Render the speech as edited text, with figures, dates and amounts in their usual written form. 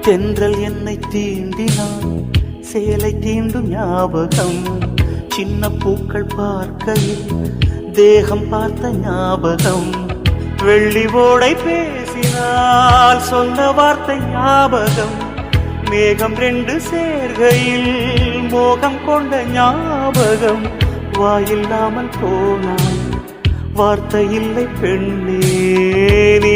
தென்றல் என்னை தீண்டினான், சேலை தீண்டும் ஞாபகம். சின்ன பூக்கள் பார்க்கையில் தேகம் பார்த்த ஞாபகம். வெள்ளி ஓடை பேசினால் சொன்ன வார்த்தை ஞாபகம். மேகம் ரெண்டு சேர்கையில் மோகம் கொண்ட ஞாபகம். வாயில்லாமல் போனாய், வார்த்தை இல்லை பெண்ணே, நீ